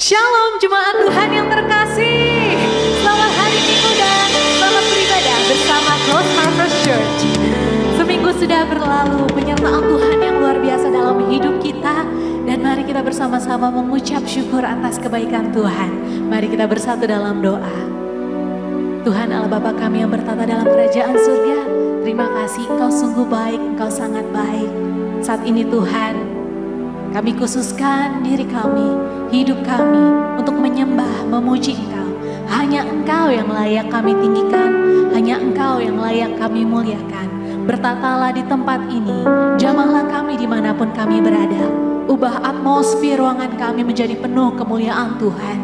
Shalom jemaat Tuhan yang terkasih. Selamat hari Minggu dan selamat beribadah bersama Close Harvest Church. Seminggu sudah berlalu, penyertaan Tuhan yang luar biasa dalam hidup kita. Dan mari kita bersama-sama mengucap syukur atas kebaikan Tuhan. Mari kita bersatu dalam doa. Tuhan Allah Bapa kami yang bertata dalam kerajaan surga, terima kasih Engkau sungguh baik, Engkau sangat baik. Saat ini Tuhan, kami khususkan diri kami, hidup kami untuk menyembah, memuji Engkau. Hanya Engkau yang layak kami tinggikan, hanya Engkau yang layak kami muliakan. Bertatalah di tempat ini, jamahlah kami dimanapun kami berada. Ubah atmosfer ruangan kami menjadi penuh kemuliaan Tuhan.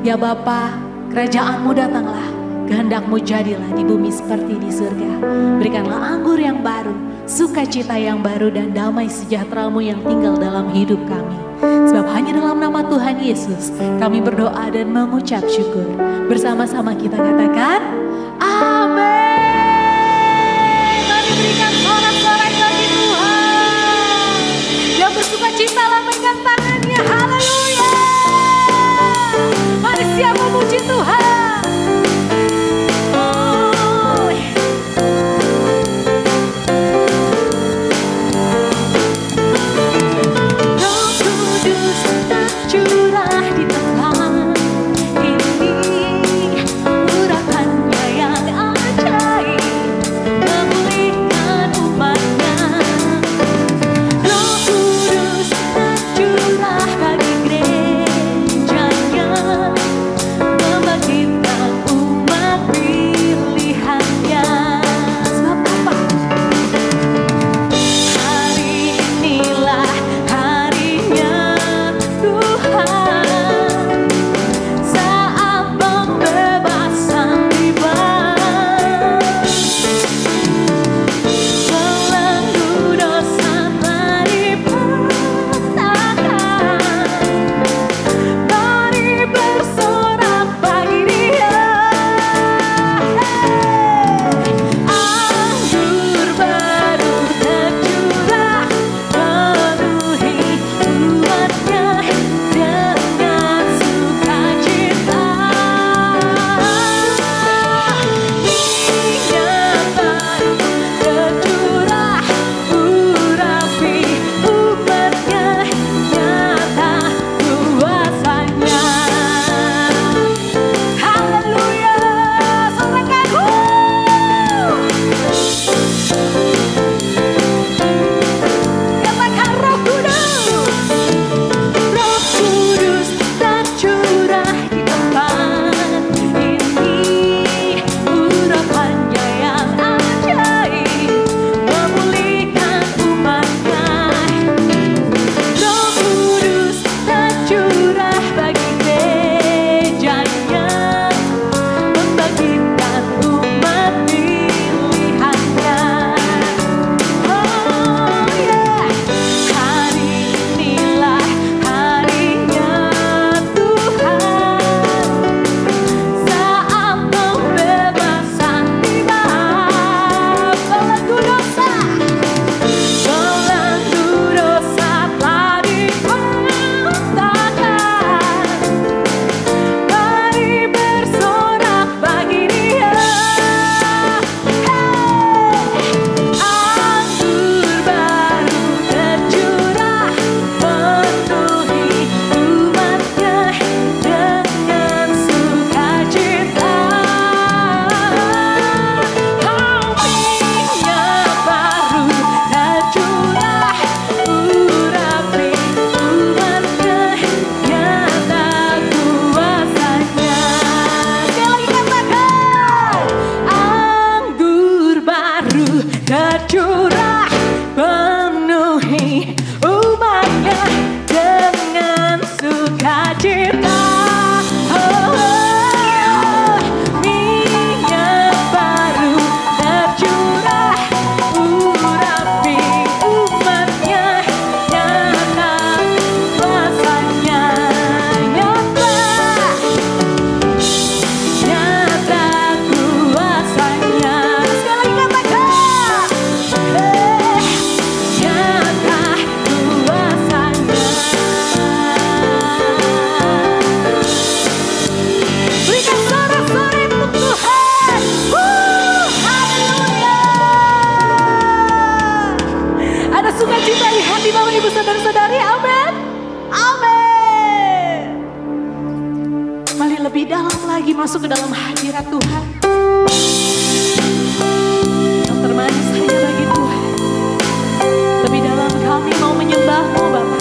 Ya Bapa, kerajaan-Mu datanglah, kehendak-Mu jadilah di bumi seperti di surga. Berikanlah anggur yang baru, sukacita yang baru dan damai sejahtera-Mu yang tinggal dalam hidup kami. Sebab hanya dalam nama Tuhan Yesus kami berdoa dan mengucap syukur. Bersama-sama kita katakan, amin. Mari berikan sorak-sorai bagi Tuhan. Yang bersukacita lambaikan tangannya, haleluya. Mari siap memuji Tuhan. lagi masuk ke dalam hadirat Tuhan. Yang termanis hanya bagi Tuhan. Lebih dalam kami mau menyembah-Mu Bapa.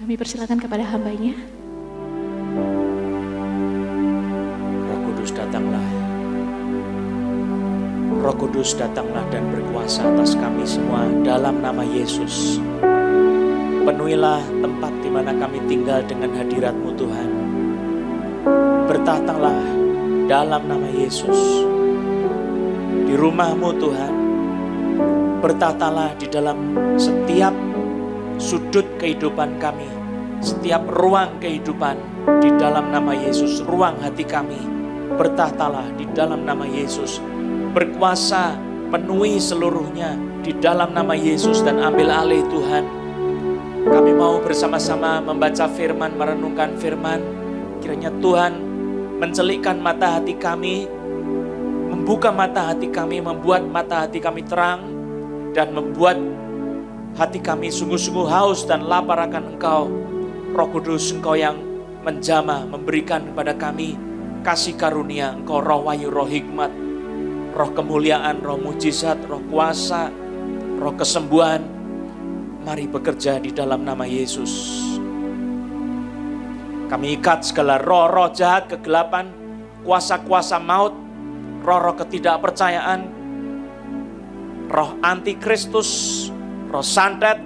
Kami persilakan kepada hambanya. Roh Kudus datanglah. Roh Kudus datanglah dan berkuasa atas kami semua dalam nama Yesus. Penuhilah tempat di mana kami tinggal dengan hadirat-Mu Tuhan. Bertatalah dalam nama Yesus. Di rumah-Mu Tuhan. Bertatalah di dalam setiap sudut kehidupan kami. Setiap ruang kehidupan di dalam nama Yesus. Ruang hati kami. Bertatalah di dalam nama Yesus. Berkuasa penuhi seluruhnya di dalam nama Yesus dan ambil alih Tuhan. Kami mau bersama-sama membaca firman, merenungkan firman. Kiranya Tuhan mencelikkan mata hati kami, membuka mata hati kami, membuat mata hati kami terang, dan membuat hati kami sungguh-sungguh haus dan lapar akan Engkau. Roh Kudus, Engkau yang menjamah, memberikan kepada kami kasih karunia. Engkau roh wahyu, roh hikmat, roh kemuliaan, roh mujizat, roh kuasa, roh kesembuhan. Mari bekerja di dalam nama Yesus. Kami ikat segala roh-roh jahat, kegelapan, kuasa-kuasa maut, roh-roh ketidakpercayaan, roh antikristus, roh santet,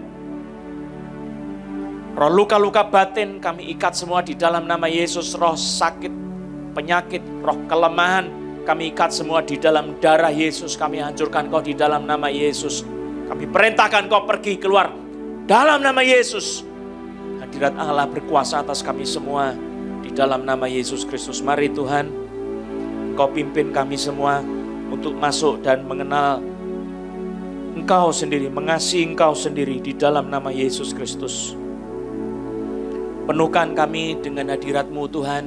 roh luka-luka batin. Kami ikat semua di dalam nama Yesus. Roh sakit, penyakit, roh kelemahan, kami ikat semua di dalam darah Yesus. Kami hancurkan kau di dalam nama Yesus. Kami perintahkan kau pergi keluar dalam nama Yesus. Hadirat Allah berkuasa atas kami semua di dalam nama Yesus Kristus. Mari Tuhan, Kau pimpin kami semua untuk masuk dan mengenal Engkau sendiri, mengasihi Engkau sendiri di dalam nama Yesus Kristus. Penuhkan kami dengan hadirat-Mu Tuhan,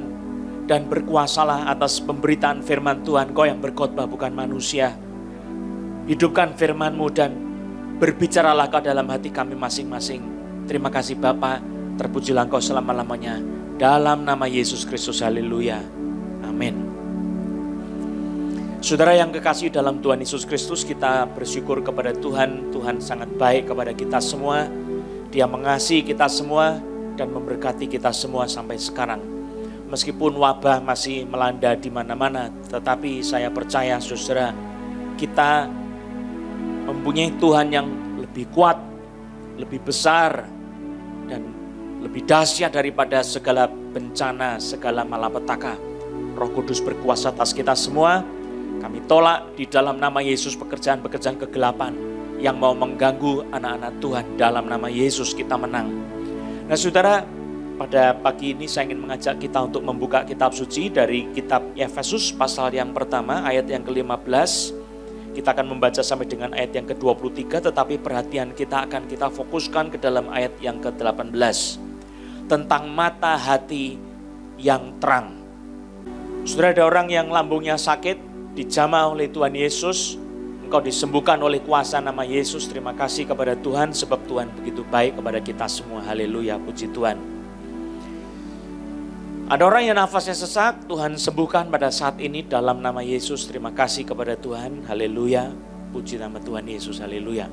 dan berkuasalah atas pemberitaan firman Tuhan. Kau yang berkhotbah bukan manusia. Hidupkan firman-Mu dan berbicaralah Kau dalam hati kami masing-masing. Terima kasih Bapa, terpujilah Engkau selama-lamanya. Dalam nama Yesus Kristus, haleluya. Amin. Saudara yang kekasih dalam Tuhan Yesus Kristus, kita bersyukur kepada Tuhan. Tuhan sangat baik kepada kita semua. Dia mengasihi kita semua dan memberkati kita semua sampai sekarang. Meskipun wabah masih melanda di mana-mana, tetapi saya percaya saudara, kita mempunyai Tuhan yang lebih kuat, lebih besar, dan lebih dahsyat daripada segala bencana, segala malapetaka. Roh Kudus berkuasa atas kita semua. Kami tolak di dalam nama Yesus pekerjaan-pekerjaan kegelapan yang mau mengganggu anak-anak Tuhan. Dalam nama Yesus kita menang. Nah saudara, pada pagi ini saya ingin mengajak kita untuk membuka kitab suci dari kitab Efesus pasal yang pertama ayat yang ke-15. Kita akan membaca sampai dengan ayat yang ke-23, tetapi perhatian kita akan kita fokuskan ke dalam ayat yang ke-18. Tentang mata hati yang terang. Saudara, ada orang yang lambungnya sakit, dijamah oleh Tuhan Yesus, engkau disembuhkan oleh kuasa nama Yesus. Terima kasih kepada Tuhan, sebab Tuhan begitu baik kepada kita semua. Haleluya, puji Tuhan. Ada orang yang nafasnya sesak, Tuhan sembuhkan pada saat ini dalam nama Yesus. Terima kasih kepada Tuhan. Haleluya, puji nama Tuhan Yesus. Haleluya.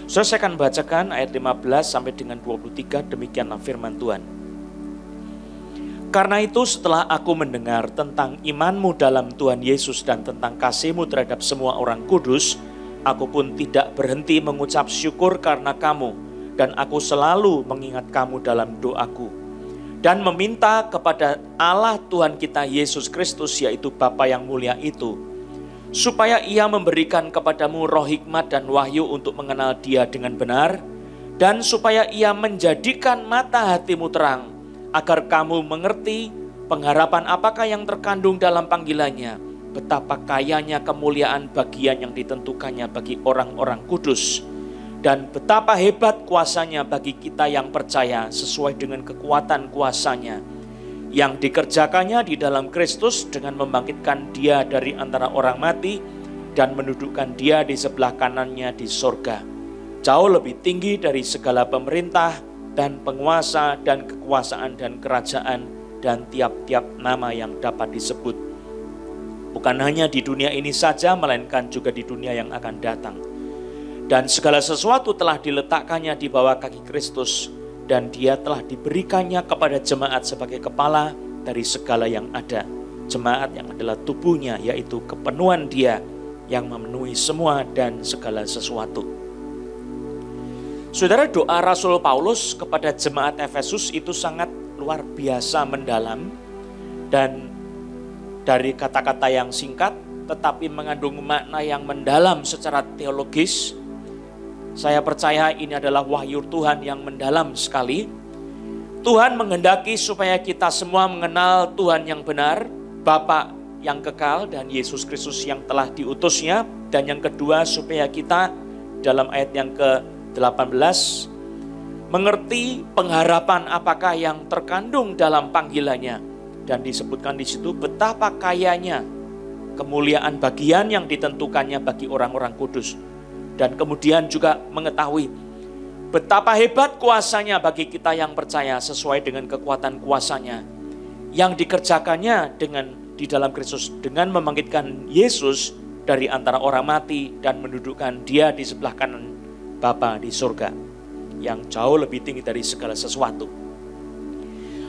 Saudara, saya akan bacakan ayat 15 sampai dengan 23, demikianlah firman Tuhan. Karena itu setelah aku mendengar tentang imanmu dalam Tuhan Yesus dan tentang kasihmu terhadap semua orang kudus, aku pun tidak berhenti mengucap syukur karena kamu, dan aku selalu mengingat kamu dalam doaku. Dan meminta kepada Allah Tuhan kita Yesus Kristus, yaitu Bapa yang mulia itu, supaya Ia memberikan kepadamu roh hikmat dan wahyu untuk mengenal Dia dengan benar, dan supaya Ia menjadikan mata hatimu terang, agar kamu mengerti pengharapan apakah yang terkandung dalam panggilannya, betapa kayanya kemuliaan bagian yang ditentukannya bagi orang-orang kudus, dan betapa hebat kuasanya bagi kita yang percaya sesuai dengan kekuatan kuasanya, yang dikerjakannya di dalam Kristus dengan membangkitkan Dia dari antara orang mati dan mendudukkan Dia di sebelah kanannya di sorga, jauh lebih tinggi dari segala pemerintah dan penguasa dan kekuasaan dan kerajaan dan tiap-tiap nama yang dapat disebut. Bukan hanya di dunia ini saja, melainkan juga di dunia yang akan datang. Dan segala sesuatu telah diletakkannya di bawah kaki Kristus, dan dia telah diberikannya kepada jemaat sebagai kepala dari segala yang ada. Jemaat yang adalah tubuhnya, yaitu kepenuhan dia yang memenuhi semua dan segala sesuatu. Saudara, doa Rasul Paulus kepada jemaat Efesus itu sangat luar biasa mendalam, dan dari kata-kata yang singkat tetapi mengandung makna yang mendalam secara teologis. Saya percaya ini adalah wahyu Tuhan yang mendalam sekali. Tuhan menghendaki supaya kita semua mengenal Tuhan yang benar, Bapa yang kekal, dan Yesus Kristus yang telah diutusnya. Dan yang kedua, supaya kita dalam ayat yang ke-18 mengerti pengharapan apakah yang terkandung dalam panggilannya. Dan disebutkan di situ betapa kayanya kemuliaan bagian yang ditentukannya bagi orang-orang kudus. Dan kemudian juga mengetahui betapa hebat kuasanya bagi kita yang percaya sesuai dengan kekuatan kuasanya yang dikerjakannya di dalam Kristus dengan membangkitkan Yesus dari antara orang mati dan mendudukkan dia di sebelah kanan Bapa di surga yang jauh lebih tinggi dari segala sesuatu.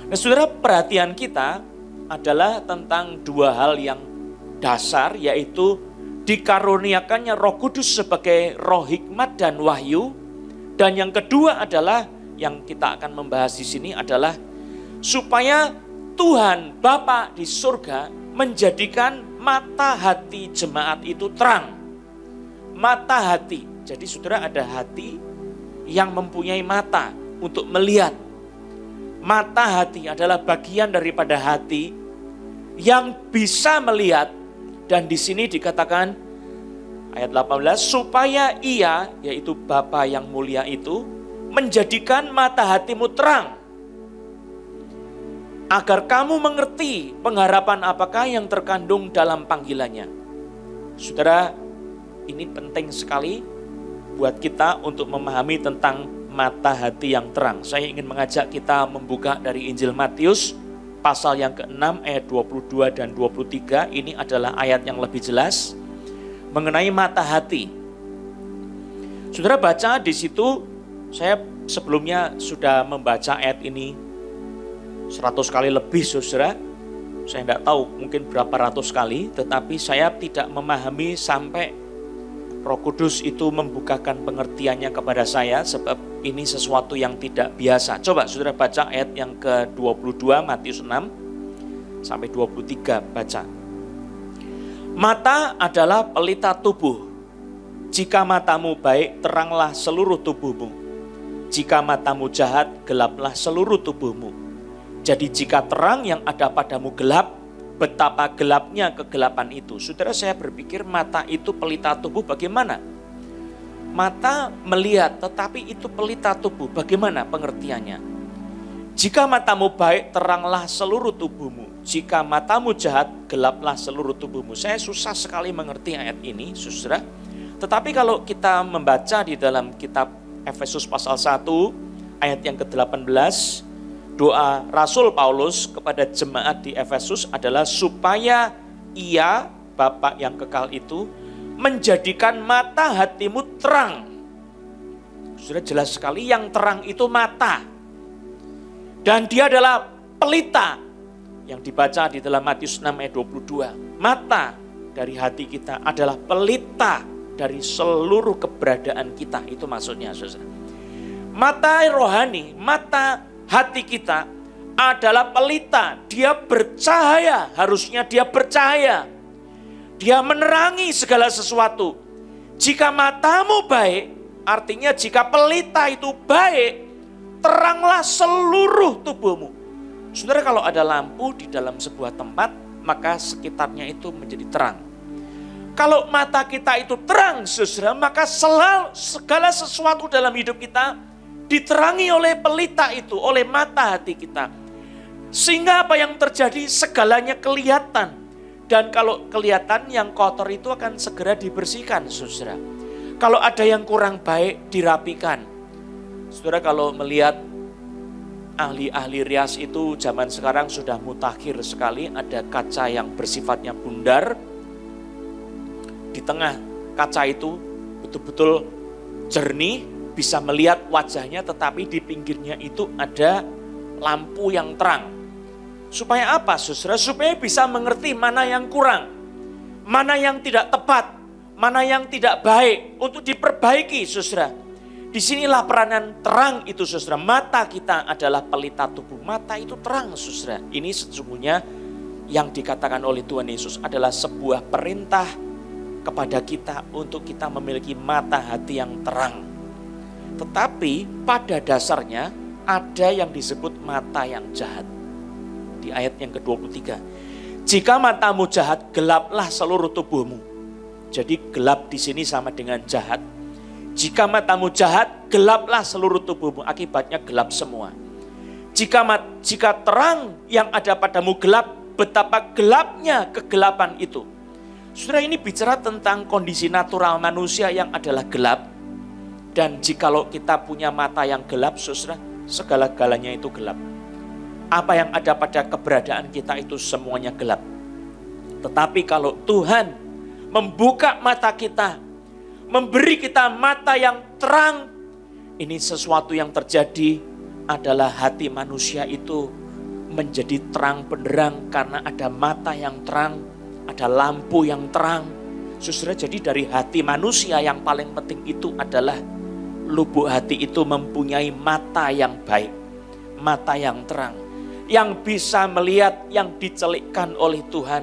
Nah, saudara, perhatian kita adalah tentang dua hal yang dasar, yaitu dikaruniakannya Roh Kudus sebagai roh hikmat dan wahyu. Dan yang kedua adalah yang kita akan membahas di sini adalah supaya Tuhan Bapa di surga menjadikan mata hati jemaat itu terang. Mata hati. Jadi saudara, ada hati yang mempunyai mata untuk melihat. Mata hati adalah bagian daripada hati yang bisa melihat. Dan di sini dikatakan ayat 18, supaya ia, yaitu Bapa yang mulia itu, menjadikan mata hatimu terang, agar kamu mengerti pengharapan apakah yang terkandung dalam panggilannya. Saudara, ini penting sekali buat kita untuk memahami tentang mata hati yang terang. Saya ingin mengajak kita membuka dari Injil Matius pasal yang ke-6 ayat 22 dan 23. Ini adalah ayat yang lebih jelas mengenai mata hati. Saudara baca di situ, saya sebelumnya sudah membaca ayat ini 100 kali lebih, saudara. Saya tidak tahu mungkin berapa ratus kali, tetapi saya tidak memahami sampai Roh Kudus itu membukakan pengertiannya kepada saya, sebab ini sesuatu yang tidak biasa. Coba saudara baca ayat yang ke-22 Matius 6 sampai 23, baca. Mata adalah pelita tubuh. Jika matamu baik, teranglah seluruh tubuhmu. Jika matamu jahat, gelaplah seluruh tubuhmu. Jadi jika terang yang ada padamu gelap, betapa gelapnya kegelapan itu. Saudara, saya berpikir mata itu pelita tubuh bagaimana? Mata melihat, tetapi itu pelita tubuh. Bagaimana pengertiannya? Jika matamu baik, teranglah seluruh tubuhmu. Jika matamu jahat, gelaplah seluruh tubuhmu. Saya susah sekali mengerti ayat ini, saudara. Tetapi kalau kita membaca di dalam kitab Efesus pasal 1, ayat yang ke-18, doa Rasul Paulus kepada jemaat di Efesus adalah supaya ia, Bapa yang kekal itu, menjadikan mata hatimu terang. Sudah jelas sekali yang terang itu mata. Dan dia adalah pelita yang dibaca di dalam Matius 6 ayat 22. Mata dari hati kita adalah pelita dari seluruh keberadaan kita. Itu maksudnya, saudara. Mata rohani, mata hati kita adalah pelita. Dia bercahaya, harusnya dia bercahaya. Dia menerangi segala sesuatu. Jika matamu baik, artinya jika pelita itu baik, teranglah seluruh tubuhmu. Saudara, kalau ada lampu di dalam sebuah tempat, maka sekitarnya itu menjadi terang. Kalau mata kita itu terang, saudara, maka segala sesuatu dalam hidup kita diterangi oleh pelita itu, oleh mata hati kita. Sehingga apa yang terjadi, segalanya kelihatan. Dan kalau kelihatan, yang kotor itu akan segera dibersihkan, saudara. Kalau ada yang kurang baik, dirapikan. Saudara, kalau melihat ahli-ahli rias itu zaman sekarang sudah mutakhir sekali. Ada kaca yang bersifatnya bundar. Di tengah kaca itu betul-betul jernih. bisa melihat wajahnya, tetapi di pinggirnya itu ada lampu yang terang. Supaya apa, saudara? Supaya bisa mengerti mana yang kurang, mana yang tidak tepat, mana yang tidak baik untuk diperbaiki, saudara. Disinilah peranan terang itu, saudara. Mata kita adalah pelita tubuh. Mata itu terang, saudara. Ini sesungguhnya yang dikatakan oleh Tuhan Yesus adalah sebuah perintah kepada kita untuk kita memiliki mata hati yang terang. Tetapi pada dasarnya ada yang disebut mata yang jahat. Di ayat yang ke-23. Jika matamu jahat, gelaplah seluruh tubuhmu. Jadi gelap di sini sama dengan jahat. Jika matamu jahat, gelaplah seluruh tubuhmu. Akibatnya gelap semua. Jika terang yang ada padamu gelap, betapa gelapnya kegelapan itu. Saudara, ini bicara tentang kondisi natural manusia yang adalah gelap. Dan jikalau kita punya mata yang gelap, saudara, segala-galanya itu gelap. Apa yang ada pada keberadaan kita itu semuanya gelap. Tetapi kalau Tuhan membuka mata kita, memberi kita mata yang terang, ini sesuatu yang terjadi adalah hati manusia itu menjadi terang benderang karena ada mata yang terang, ada lampu yang terang. Saudara, jadi dari hati manusia yang paling penting itu adalah lubuk hati itu mempunyai mata yang baik, mata yang terang, yang bisa melihat yang dicelikkan oleh Tuhan,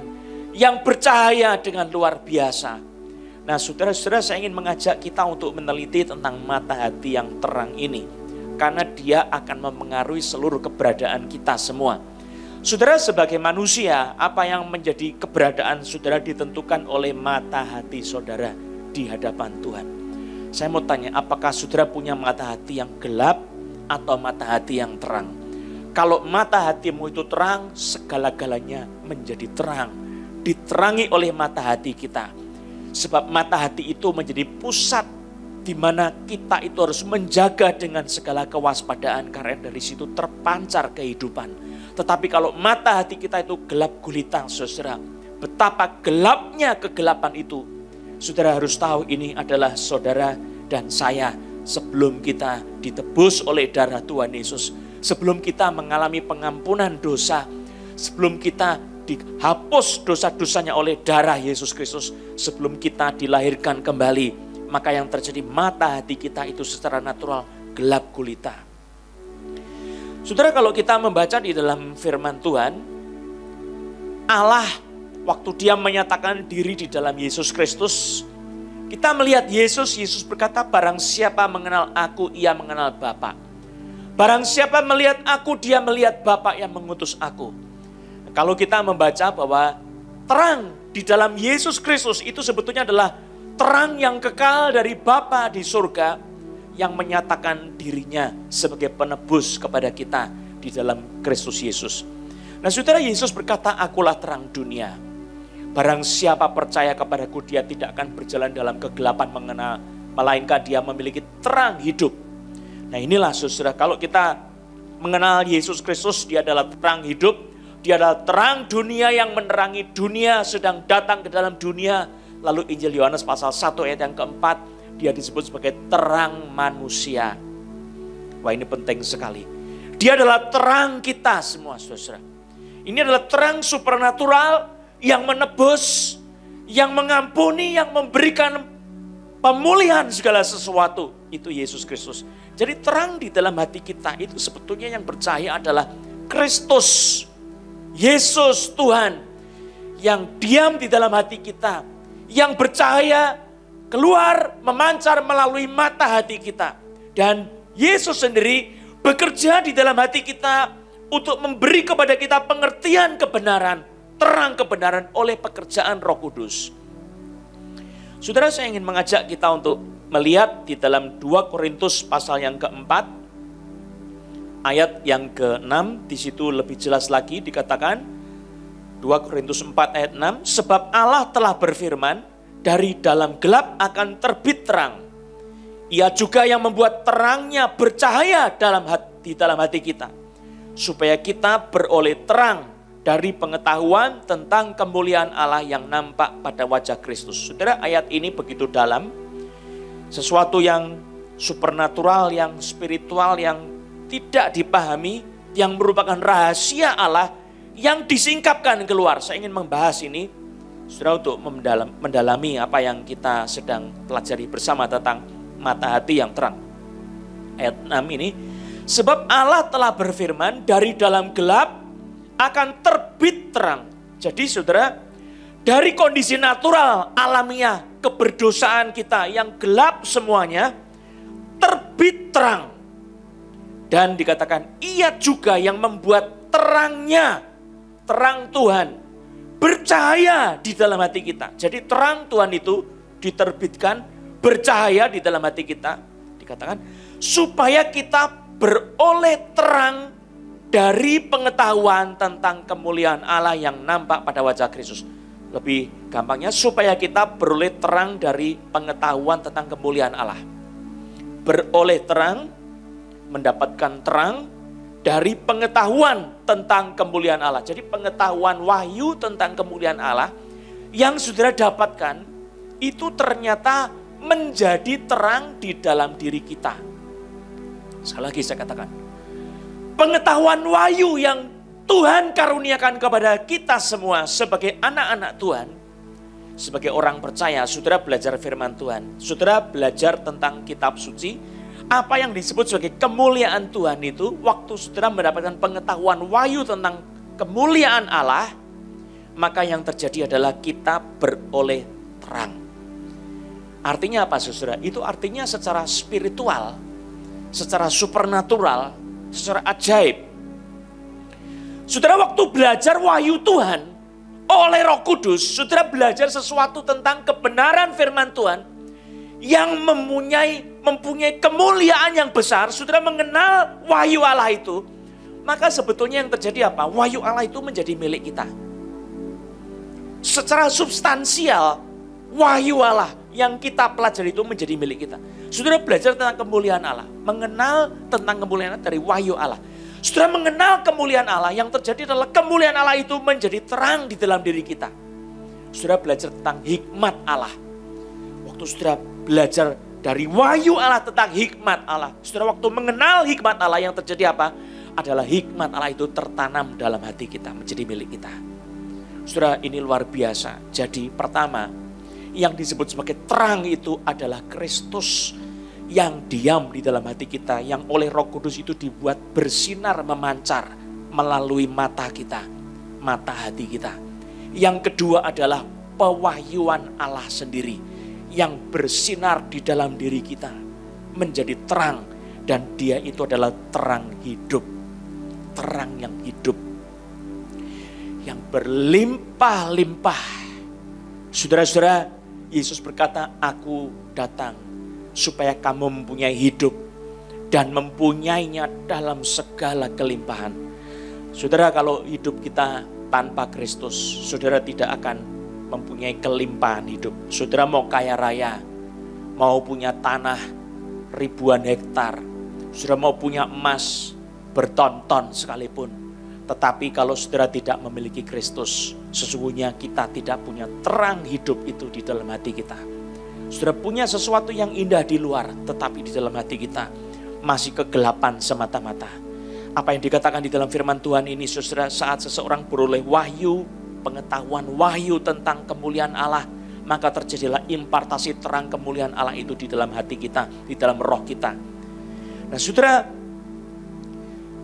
yang bercahaya dengan luar biasa. Nah, saudara-saudara, saya ingin mengajak kita untuk meneliti tentang mata hati yang terang ini, karena dia akan memengaruhi seluruh keberadaan kita semua. Saudara, sebagai manusia, apa yang menjadi keberadaan saudara ditentukan oleh mata hati saudara di hadapan Tuhan. Saya mau tanya, apakah saudara punya mata hati yang gelap atau mata hati yang terang? Kalau mata hatimu itu terang, segala-galanya menjadi terang. Diterangi oleh mata hati kita. Sebab mata hati itu menjadi pusat di mana kita itu harus menjaga dengan segala kewaspadaan. Karena dari situ terpancar kehidupan. Tetapi kalau mata hati kita itu gelap gulita, saudara, betapa gelapnya kegelapan itu. Saudara harus tahu ini adalah saudara dan saya sebelum kita ditebus oleh darah Tuhan Yesus. Sebelum kita mengalami pengampunan dosa, sebelum kita dihapus dosa-dosanya oleh darah Yesus Kristus, sebelum kita dilahirkan kembali, maka yang terjadi mata hati kita itu secara natural gelap gulita. Saudara, kalau kita membaca di dalam firman Tuhan, Allah waktu dia menyatakan diri di dalam Yesus Kristus, kita melihat Yesus berkata, barang siapa mengenal aku, ia mengenal Bapa. Barang siapa melihat aku, dia melihat Bapa yang mengutus aku. Kalau kita membaca bahwa terang di dalam Yesus Kristus itu sebetulnya adalah terang yang kekal dari Bapa di surga yang menyatakan dirinya sebagai penebus kepada kita di dalam Kristus Yesus. Nah, saudara, Yesus berkata, akulah terang dunia. Barang siapa percaya kepadaku, dia tidak akan berjalan dalam kegelapan mengenal, melainkan dia memiliki terang hidup. Nah, inilah saudara, kalau kita mengenal Yesus Kristus, dia adalah terang hidup, dia adalah terang dunia yang menerangi dunia sedang datang ke dalam dunia. Lalu Injil Yohanes pasal 1 ayat yang keempat, dia disebut sebagai terang manusia. Wah, ini penting sekali. Dia adalah terang kita semua, saudara. Ini adalah terang supernatural yang menebus, yang mengampuni, yang memberikan pemulihan segala sesuatu. Itu Yesus Kristus. Jadi terang di dalam hati kita itu sebetulnya yang bercahaya adalah Kristus. Yesus Tuhan yang diam di dalam hati kita. Yang bercahaya keluar memancar melalui mata hati kita. Dan Yesus sendiri bekerja di dalam hati kita untuk memberi kepada kita pengertian kebenaran. Terang kebenaran oleh pekerjaan Roh Kudus. Saudara, saya ingin mengajak kita untuk melihat di dalam 2 Korintus pasal yang keempat, ayat yang ke-6, di situ lebih jelas lagi dikatakan, 2 Korintus 4 ayat 6, sebab Allah telah berfirman, dari dalam gelap akan terbit terang. Ia juga yang membuat terangnya bercahaya di dalam hati kita, supaya kita beroleh terang dari pengetahuan tentang kemuliaan Allah yang nampak pada wajah Kristus. Saudara, ayat ini begitu dalam, sesuatu yang supernatural, yang spiritual, yang tidak dipahami, yang merupakan rahasia Allah yang disingkapkan keluar. Saya ingin membahas ini, saudara, untuk mendalami apa yang kita sedang pelajari bersama tentang mata hati yang terang. Ayat 6 ini, sebab Allah telah berfirman, dari dalam gelap akan terbit terang. Jadi saudara, dari kondisi natural, alamiah, keberdosaan kita yang gelap semuanya, terbit terang. Dan dikatakan, ia juga yang membuat terangnya, terang Tuhan, bercahaya di dalam hati kita. Jadi terang Tuhan itu diterbitkan, bercahaya di dalam hati kita. Dikatakan, supaya kita beroleh terang dari pengetahuan tentang kemuliaan Allah yang nampak pada wajah Kristus. Lebih gampangnya, supaya kita beroleh terang dari pengetahuan tentang kemuliaan Allah. Beroleh terang, mendapatkan terang dari pengetahuan tentang kemuliaan Allah. Jadi pengetahuan wahyu tentang kemuliaan Allah yang saudara dapatkan itu ternyata menjadi terang di dalam diri kita. Sekali lagi saya katakan, pengetahuan wahyu yang Tuhan karuniakan kepada kita semua sebagai anak-anak Tuhan, sebagai orang percaya. Saudara belajar firman Tuhan, saudara belajar tentang kitab suci, apa yang disebut sebagai kemuliaan Tuhan itu, waktu saudara mendapatkan pengetahuan wahyu tentang kemuliaan Allah, maka yang terjadi adalah kita beroleh terang. Artinya apa saudara? Itu artinya secara spiritual, secara supernatural, secara ajaib. Saudara waktu belajar wahyu Tuhan oleh Roh Kudus, saudara belajar sesuatu tentang kebenaran firman Tuhan yang mempunyai kemuliaan yang besar. Saudara mengenal wahyu Allah itu, maka sebetulnya yang terjadi apa? Wahyu Allah itu menjadi milik kita. Secara substansial, wahyu Allah yang kita pelajari itu menjadi milik kita. Saudara belajar tentang kemuliaan Allah, mengenal tentang kemuliaan Allah dari wahyu Allah. Saudara mengenal kemuliaan Allah, yang terjadi adalah kemuliaan Allah itu menjadi terang di dalam diri kita. Saudara belajar tentang hikmat Allah. Waktu saudara belajar dari wahyu Allah tentang hikmat Allah, saudara waktu mengenal hikmat Allah, yang terjadi apa? Adalah hikmat Allah itu tertanam dalam hati kita, menjadi milik kita. Saudara, ini luar biasa. Jadi pertama, yang disebut sebagai terang itu adalah Kristus yang diam di dalam hati kita, yang oleh Roh Kudus itu dibuat bersinar memancar melalui mata kita, mata hati kita. Yang kedua adalah pewahyuan Allah sendiri yang bersinar di dalam diri kita menjadi terang, dan dia itu adalah terang hidup, terang yang hidup, yang berlimpah-limpah. Saudara-saudara, Yesus berkata, aku datang supaya kamu mempunyai hidup dan mempunyainya dalam segala kelimpahan. Saudara, kalau hidup kita tanpa Kristus, saudara tidak akan mempunyai kelimpahan hidup. Saudara mau kaya raya, mau punya tanah ribuan hektar, saudara mau punya emas berton-ton sekalipun, tetapi kalau saudara tidak memiliki Kristus, sesungguhnya kita tidak punya terang hidup itu di dalam hati kita. Saudara punya sesuatu yang indah di luar, tetapi di dalam hati kita masih kegelapan semata-mata. Apa yang dikatakan di dalam firman Tuhan ini, saudara, saat seseorang beroleh wahyu, pengetahuan wahyu tentang kemuliaan Allah, maka terjadilah impartasi terang kemuliaan Allah itu di dalam hati kita, di dalam roh kita. Nah saudara,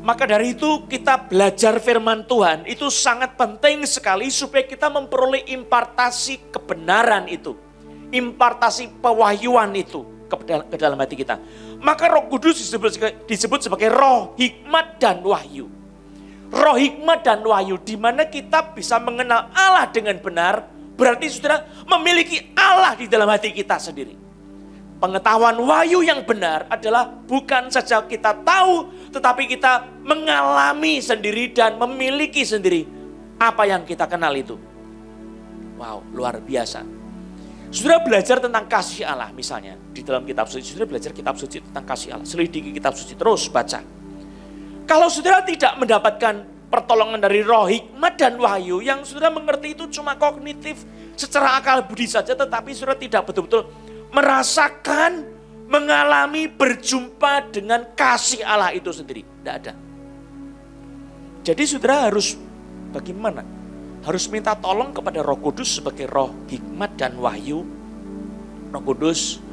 maka dari itu kita belajar firman Tuhan itu sangat penting sekali supaya kita memperoleh impartasi kebenaran itu, impartasi pewahyuan itu ke dalam hati kita. Maka Roh Kudus disebut sebagai roh hikmat dan wahyu. Roh hikmat dan wahyu, di mana kita bisa mengenal Allah dengan benar, berarti saudara memiliki Allah di dalam hati kita sendiri. Pengetahuan wahyu yang benar adalah bukan saja kita tahu, tetapi kita mengalami sendiri dan memiliki sendiri apa yang kita kenal itu. Wow, luar biasa. Saudara belajar tentang kasih Allah misalnya di dalam kitab suci. Saudara belajar kitab suci tentang kasih Allah. Selidiki kitab suci, terus baca. Kalau saudara tidak mendapatkan pertolongan dari roh hikmat dan wahyu, yang saudara mengerti itu cuma kognitif, secara akal budi saja, tetapi saudara tidak betul-betul merasakan mengalami berjumpa dengan kasih Allah itu sendiri. Tidak ada. Jadi saudara harus bagaimana? Harus minta tolong kepada Roh Kudus sebagai roh hikmat dan wahyu. Roh Kudus,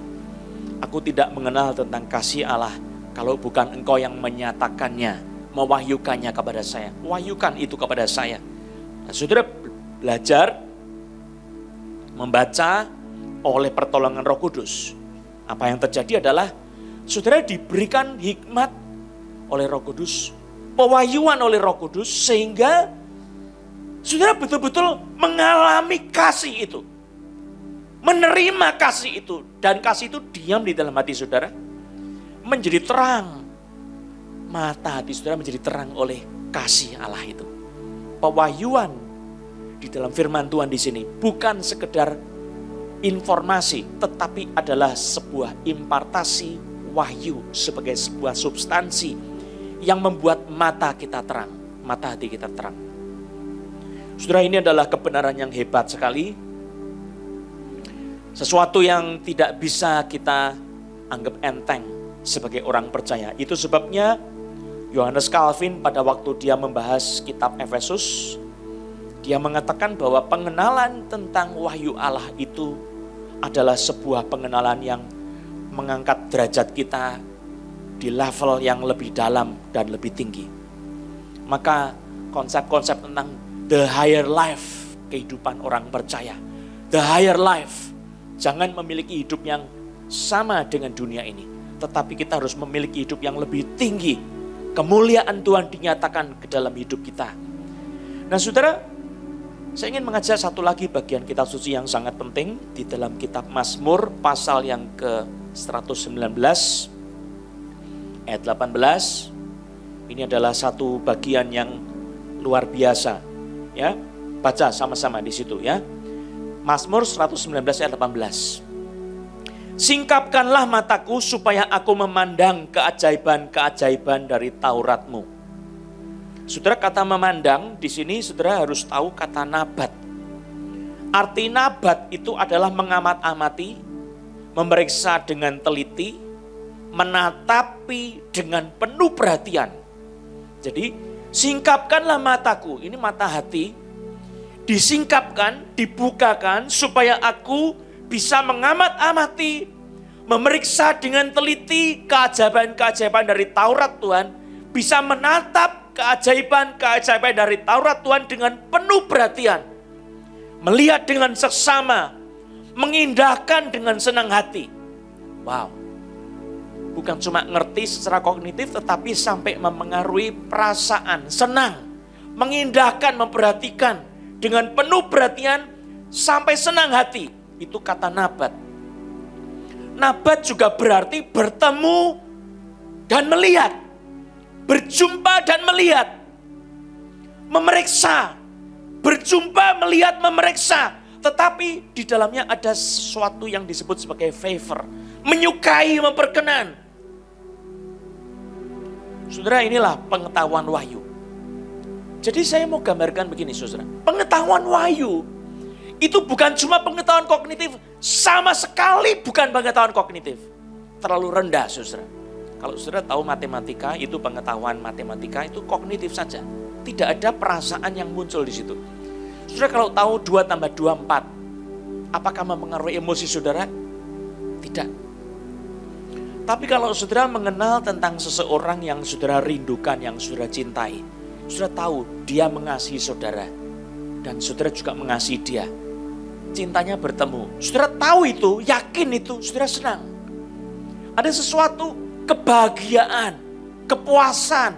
aku tidak mengenal tentang kasih Allah kalau bukan Engkau yang menyatakannya, mewahyukannya kepada saya. Wahyukan itu kepada saya. Nah, saudara belajar membaca oleh pertolongan Roh Kudus. Apa yang terjadi adalah saudara diberikan hikmat oleh Roh Kudus, pewahyuan oleh Roh Kudus, sehingga saudara betul-betul mengalami kasih itu, menerima kasih itu, dan kasih itu diam di dalam hati saudara, menjadi terang. Mata hati saudara menjadi terang oleh kasih Allah itu. Pewahyuan di dalam firman Tuhan di sini bukan sekedar informasi, tetapi adalah sebuah impartasi wahyu sebagai sebuah substansi yang membuat mata kita terang, mata hati kita terang. Saudara, ini adalah kebenaran yang hebat sekali. Sesuatu yang tidak bisa kita anggap enteng sebagai orang percaya. Itu sebabnya Yohanes Calvin pada waktu dia membahas kitab Efesus, dia mengatakan bahwa pengenalan tentang wahyu Allah itu adalah sebuah pengenalan yang mengangkat derajat kita di level yang lebih dalam dan lebih tinggi. Maka konsep-konsep tentang the higher life, kehidupan orang percaya, the higher life, jangan memiliki hidup yang sama dengan dunia ini, tetapi kita harus memiliki hidup yang lebih tinggi. Kemuliaan Tuhan dinyatakan ke dalam hidup kita. Nah saudara, saya ingin mengajak satu lagi bagian kitab suci yang sangat penting di dalam kitab Mazmur pasal yang ke-119 ayat 18. Ini adalah satu bagian yang luar biasa, ya. Baca sama-sama di situ, ya. Mazmur 119 ayat 18. Singkapkanlah mataku supaya aku memandang keajaiban-keajaiban dari Taurat-Mu. Saudara, kata memandang di sini saudara harus tahu kata nabat. Arti nabat itu adalah mengamat-amati, memeriksa dengan teliti, menatapi dengan penuh perhatian. Jadi, singkapkanlah mataku, ini mata hati, disingkapkan, dibukakan supaya aku bisa mengamat-amati, memeriksa dengan teliti keajaiban-keajaiban dari Taurat Tuhan, bisa menatap keajaiban-keajaiban dari Taurat Tuhan dengan penuh perhatian, melihat dengan seksama, mengindahkan dengan senang hati. Wow, bukan cuma ngerti secara kognitif, tetapi sampai memengaruhi perasaan, senang, mengindahkan, memperhatikan dengan penuh perhatian sampai senang hati. Itu kata nabat. Nabat juga berarti bertemu dan melihat, berjumpa dan melihat, memeriksa, berjumpa, melihat, memeriksa. Tetapi di dalamnya ada sesuatu yang disebut sebagai favor, menyukai, memperkenan. Saudara, inilah pengetahuan wahyu. Jadi saya mau gambarkan begini saudara, pengetahuan wahyu itu bukan cuma pengetahuan kognitif, sama sekali bukan pengetahuan kognitif. Terlalu rendah saudara. Kalau saudara tahu matematika, itu pengetahuan matematika itu kognitif saja. Tidak ada perasaan yang muncul di situ. Saudara kalau tahu 2 tambah 2, 4. Apakah mempengaruhi emosi saudara? Tidak. Tapi kalau saudara mengenal tentang seseorang yang saudara rindukan, yang saudara cintai, saudara tahu dia mengasihi saudara, dan saudara juga mengasihi dia. Cintanya bertemu. Saudara tahu itu, yakin itu, saudara senang. Ada sesuatu kebahagiaan, kepuasan.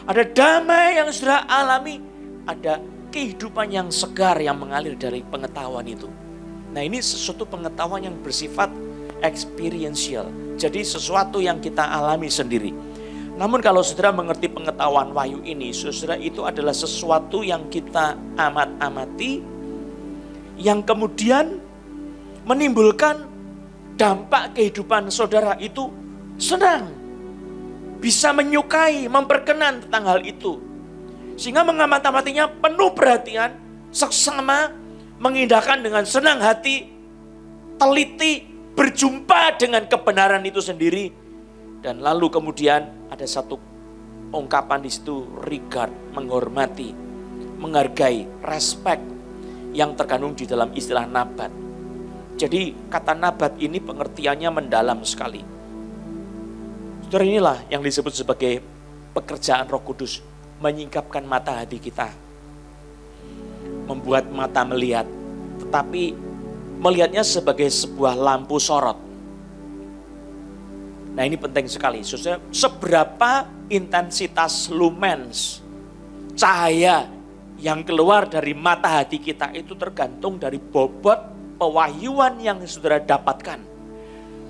Ada damai yang saudara alami. Ada kehidupan yang segar yang mengalir dari pengetahuan itu. Nah, ini sesuatu pengetahuan yang bersifat experiential. Jadi sesuatu yang kita alami sendiri. Namun kalau saudara mengerti pengetahuan wahyu ini, saudara, itu adalah sesuatu yang kita amat-amati, yang kemudian menimbulkan dampak kehidupan saudara itu senang, bisa menyukai, memperkenan tentang hal itu. Sehingga mengamat-amatinya penuh perhatian, seksama, mengindahkan dengan senang hati, teliti, berjumpa dengan kebenaran itu sendiri. Dan lalu kemudian ada satu ungkapan di situ, regard, menghormati, menghargai, respect yang terkandung di dalam istilah nabat. Jadi kata nabat ini pengertiannya mendalam sekali. Saudara, inilah yang disebut sebagai pekerjaan Roh Kudus, menyingkapkan mata hati kita, membuat mata melihat, tetapi melihatnya sebagai sebuah lampu sorot. Nah, ini penting sekali, saudara. Seberapa intensitas lumens, cahaya yang keluar dari mata hati kita itu tergantung dari bobot pewahyuan yang saudara dapatkan.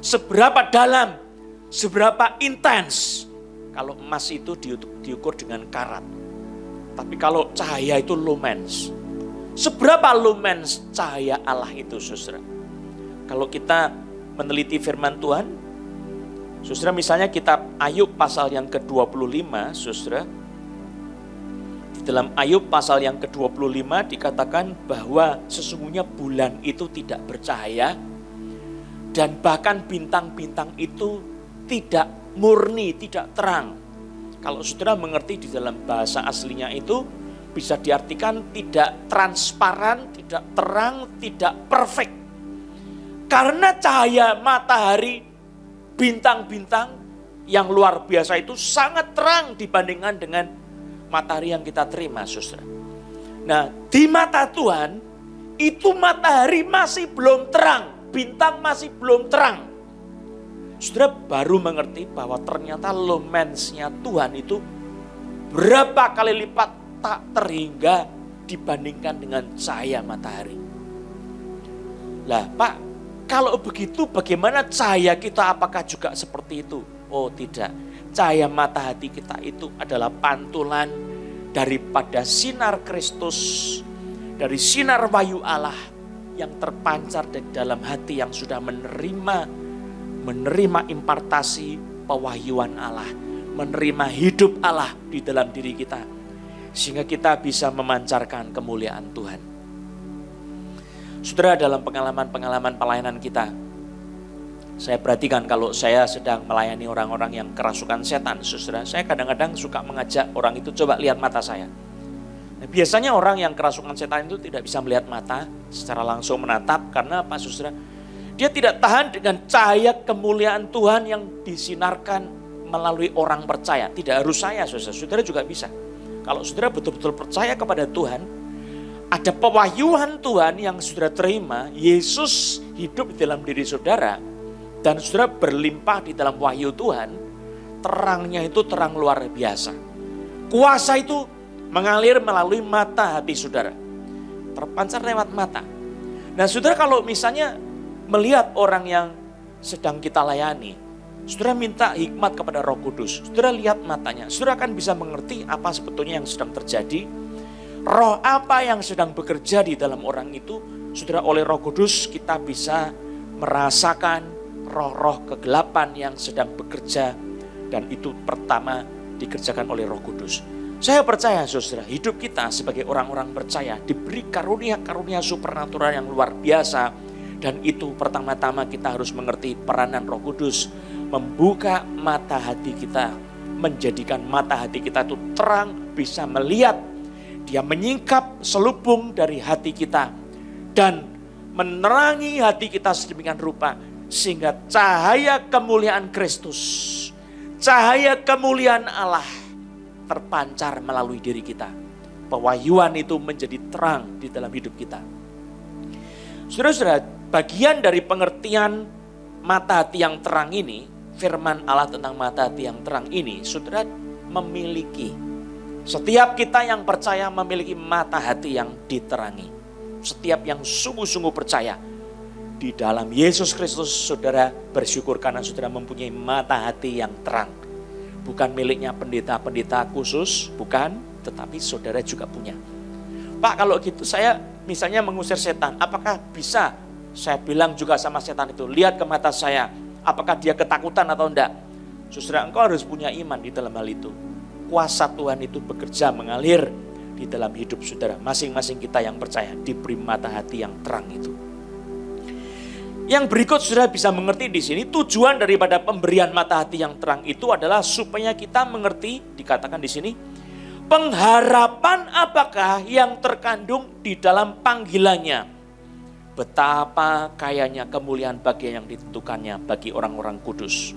Seberapa dalam, seberapa intens. Kalau emas itu diukur dengan karat. Tapi kalau cahaya itu lumens. Seberapa lumens cahaya Allah itu, saudara. Kalau kita meneliti firman Tuhan, saudara, misalnya kitab Ayub pasal yang ke-25, saudara. Di dalam Ayub pasal yang ke-25 dikatakan bahwa sesungguhnya bulan itu tidak bercahaya dan bahkan bintang-bintang itu tidak murni, tidak terang. Kalau saudara mengerti di dalam bahasa aslinya itu bisa diartikan tidak transparan, tidak terang, tidak perfect. Karena cahaya matahari, bintang-bintang yang luar biasa itu sangat terang dibandingkan dengan matahari yang kita terima, saudara. Nah, di mata Tuhan, itu matahari masih belum terang, bintang masih belum terang. Saudara baru mengerti bahwa ternyata lumensnya Tuhan itu berapa kali lipat tak terhingga dibandingkan dengan cahaya matahari. Lah, Pak, kalau begitu bagaimana cahaya kita, apakah juga seperti itu? Oh tidak, cahaya mata hati kita itu adalah pantulan daripada sinar Kristus, dari sinar wahyu Allah yang terpancar dari dalam hati yang sudah menerima impartasi pewahyuan Allah, menerima hidup Allah di dalam diri kita, sehingga kita bisa memancarkan kemuliaan Tuhan. Saudara, dalam pengalaman-pengalaman pelayanan kita, saya perhatikan kalau saya sedang melayani orang-orang yang kerasukan setan, saudara, saya kadang-kadang suka mengajak orang itu coba lihat mata saya. Nah, biasanya orang yang kerasukan setan itu tidak bisa melihat mata secara langsung menatap, karena apa, saudara? Dia tidak tahan dengan cahaya kemuliaan Tuhan yang disinarkan melalui orang percaya. Tidak harus saya, saudara, saudara juga bisa. Kalau saudara betul-betul percaya kepada Tuhan, ada pewahyuan Tuhan yang saudara terima, Yesus hidup di dalam diri saudara, dan saudara berlimpah di dalam wahyu Tuhan, terangnya itu terang luar biasa. Kuasa itu mengalir melalui mata hati saudara, terpancar lewat mata. Nah, saudara kalau misalnya melihat orang yang sedang kita layani, saudara minta hikmat kepada Roh Kudus, saudara lihat matanya, saudara akan bisa mengerti apa sebetulnya yang sedang terjadi. Roh apa yang sedang bekerja di dalam orang itu, saudara, oleh Roh Kudus kita bisa merasakan roh-roh kegelapan yang sedang bekerja, dan itu pertama dikerjakan oleh Roh Kudus. Saya percaya, saudara, hidup kita sebagai orang-orang percaya diberi karunia-karunia supernatural yang luar biasa, dan itu pertama-tama kita harus mengerti peranan Roh Kudus membuka mata hati kita, menjadikan mata hati kita itu terang, bisa melihat. Dia menyingkap selubung dari hati kita dan menerangi hati kita sedemikian rupa sehingga cahaya kemuliaan Kristus, cahaya kemuliaan Allah terpancar melalui diri kita. Pewahyuan itu menjadi terang di dalam hidup kita. Saudara-saudara, bagian dari pengertian mata hati yang terang ini, firman Allah tentang mata hati yang terang ini, saudara memiliki. Setiap kita yang percaya memiliki mata hati yang diterangi. Setiap yang sungguh-sungguh percaya di dalam Yesus Kristus, saudara bersyukur karena saudara mempunyai mata hati yang terang. Bukan miliknya pendeta-pendeta khusus, bukan, tetapi saudara juga punya. Pak, kalau gitu saya misalnya mengusir setan, apakah bisa saya bilang juga sama setan itu, lihat ke mata saya, apakah dia ketakutan atau enggak? Saudara, engkau harus punya iman di dalam hal itu. Kuasa Tuhan itu bekerja mengalir di dalam hidup saudara. Masing-masing kita yang percaya diberi mata hati yang terang itu. Yang berikut saudara bisa mengerti di sini, tujuan daripada pemberian mata hati yang terang itu adalah supaya kita mengerti, dikatakan di sini, pengharapan apakah yang terkandung di dalam panggilannya. Betapa kayanya kemuliaan bagian yang ditentukannya bagi orang-orang kudus.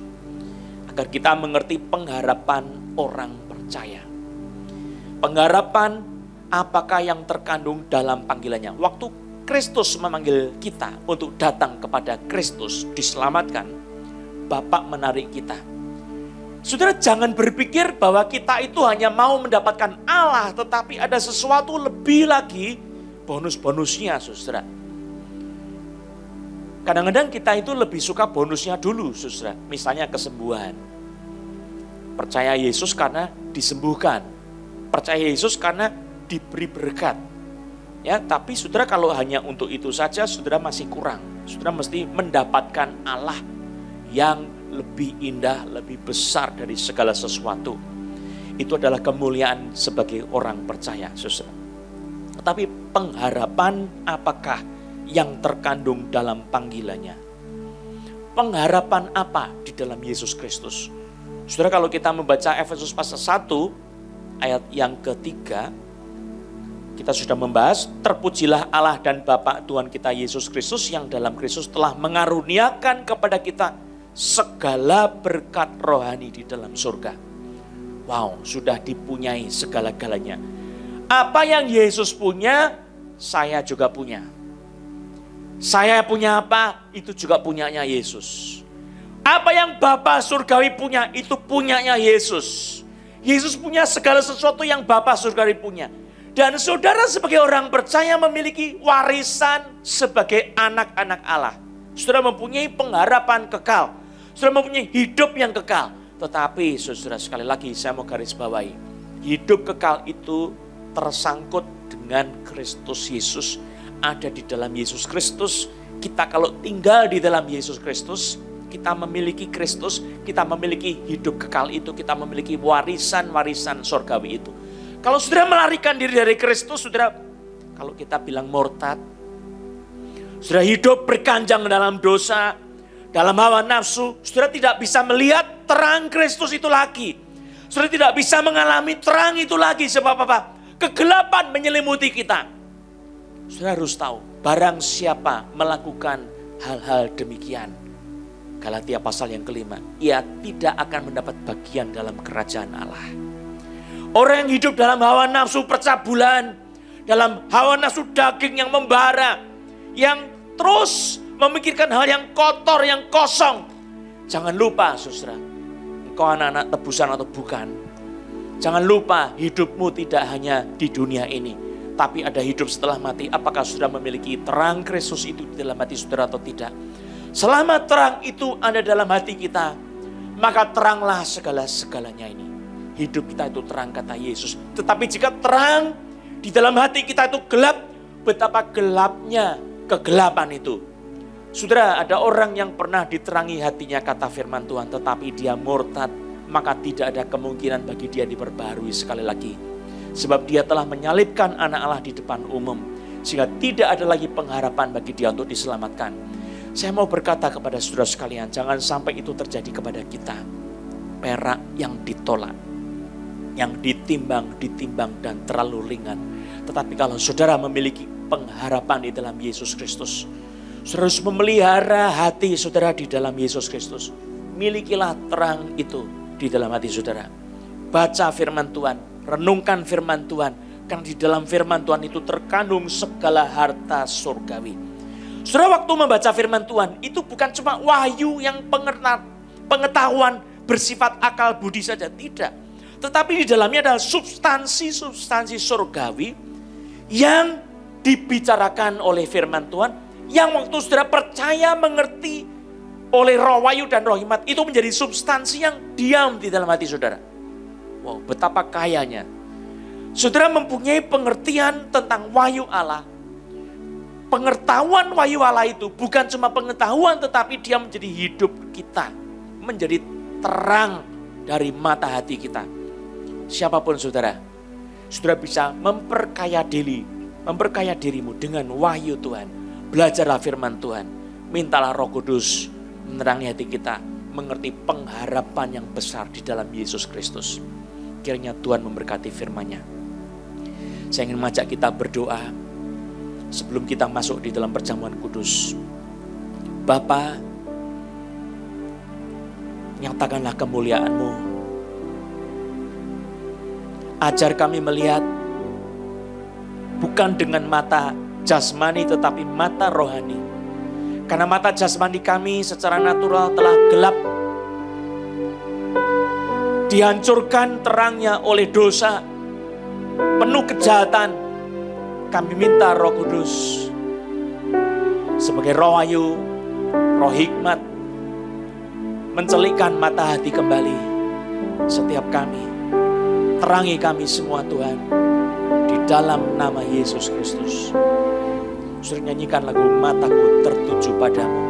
Agar kita mengerti pengharapan orang percaya. Pengharapan apakah yang terkandung dalam panggilannya. Waktu Kristus memanggil kita untuk datang kepada Kristus, diselamatkan, Bapa menarik kita. Saudara, jangan berpikir bahwa kita itu hanya mau mendapatkan Allah, tetapi ada sesuatu lebih lagi, bonus-bonusnya, saudara. Kadang-kadang kita itu lebih suka bonusnya dulu, saudara. Misalnya kesembuhan. Percaya Yesus karena disembuhkan. Percaya Yesus karena diberi berkat. Ya, tapi saudara kalau hanya untuk itu saja, saudara masih kurang. Saudara mesti mendapatkan Allah yang lebih indah, lebih besar dari segala sesuatu. Itu adalah kemuliaan sebagai orang percaya, saudara. Tetapi pengharapan apakah yang terkandung dalam panggilannya? Pengharapan apa di dalam Yesus Kristus? Saudara, kalau kita membaca Efesus pasal 1 ayat yang ketiga, kita sudah membahas, terpujilah Allah dan Bapa Tuhan kita Yesus Kristus yang dalam Kristus telah mengaruniakan kepada kita segala berkat rohani di dalam surga. Wow, sudah dipunyai segala-galanya. Apa yang Yesus punya, saya juga punya. Saya punya apa, itu juga punyanya Yesus. Apa yang Bapa surgawi punya, itu punyanya Yesus. Yesus punya segala sesuatu yang Bapa surgawi punya. Dan saudara sebagai orang percaya memiliki warisan sebagai anak-anak Allah. Saudara mempunyai pengharapan kekal. Saudara mempunyai hidup yang kekal. Tetapi saudara, sekali lagi saya mau garis bawahi. Hidup kekal itu tersangkut dengan Kristus Yesus. Ada di dalam Yesus Kristus. Kita kalau tinggal di dalam Yesus Kristus, kita memiliki Kristus, kita memiliki hidup kekal itu, kita memiliki warisan-warisan surgawi itu. Kalau saudara melarikan diri dari Kristus, saudara, kalau kita bilang murtad, saudara hidup berkanjang dalam dosa, dalam hawa nafsu, saudara tidak bisa melihat terang Kristus itu lagi. Saudara tidak bisa mengalami terang itu lagi. Sebab apa? Kegelapan menyelimuti kita. Saudara harus tahu, barang siapa melakukan hal-hal demikian, Galatia pasal yang kelima, ia tidak akan mendapat bagian dalam kerajaan Allah. Orang yang hidup dalam hawa nafsu percabulan, dalam hawa nafsu daging yang membara, yang terus memikirkan hal yang kotor, yang kosong. Jangan lupa saudara, engkau anak-anak tebusan atau bukan. Jangan lupa hidupmu tidak hanya di dunia ini, tapi ada hidup setelah mati. Apakah saudara memiliki terang Kristus itu di dalam hati saudara atau tidak? Selama terang itu ada dalam hati kita, maka teranglah segala-segalanya ini. Hidup kita itu terang kata Yesus. Tetapi jika terang di dalam hati kita itu gelap, betapa gelapnya kegelapan itu. Saudara, ada orang yang pernah diterangi hatinya kata firman Tuhan, tetapi dia murtad, maka tidak ada kemungkinan bagi dia diperbaharui sekali lagi. Sebab dia telah menyalibkan anak Allah di depan umum, sehingga tidak ada lagi pengharapan bagi dia untuk diselamatkan. Saya mau berkata kepada saudara sekalian, jangan sampai itu terjadi kepada kita. Perak yang ditolak, yang ditimbang dan terlalu ringan. Tetapi kalau saudara memiliki pengharapan di dalam Yesus Kristus, saudara harus memelihara hati saudara di dalam Yesus Kristus. Milikilah terang itu di dalam hati saudara. Baca firman Tuhan, renungkan firman Tuhan, karena di dalam firman Tuhan itu terkandung segala harta surgawi. Saudara, waktu membaca firman Tuhan itu bukan cuma wahyu yang pengetahuan bersifat akal budi saja, tidak. Tetapi di dalamnya adalah substansi surgawi yang dibicarakan oleh firman Tuhan, yang waktu saudara percaya mengerti oleh roh wahyu dan roh hikmat, itu menjadi substansi yang diam di dalam hati saudara. Wow, betapa kayanya. Saudara mempunyai pengertian tentang wahyu Allah. Pengetahuan wahyu Allah itu bukan cuma pengetahuan, tetapi dia menjadi hidup kita. Menjadi terang dari mata hati kita. Siapapun saudara, saudara bisa memperkaya dirimu dengan wahyu Tuhan. Belajarlah firman Tuhan. Mintalah Roh Kudus menerangi hati kita, mengerti pengharapan yang besar di dalam Yesus Kristus. Kiranya Tuhan memberkati firman-Nya. Saya ingin mengajak kita berdoa sebelum kita masuk di dalam perjamuan kudus. Bapa, nyatakanlah kemuliaan-Mu. Ajar kami melihat bukan dengan mata jasmani tetapi mata rohani. Karena mata jasmani kami secara natural telah gelap, dihancurkan terangnya oleh dosa, penuh kejahatan. Kami minta Roh Kudus sebagai roh ayu, roh hikmat, mencelikkan mata hati kembali setiap kami. Terangi kami semua Tuhan, di dalam nama Yesus Kristus. Suruh nyanyikan lagu Mataku Tertuju Padamu.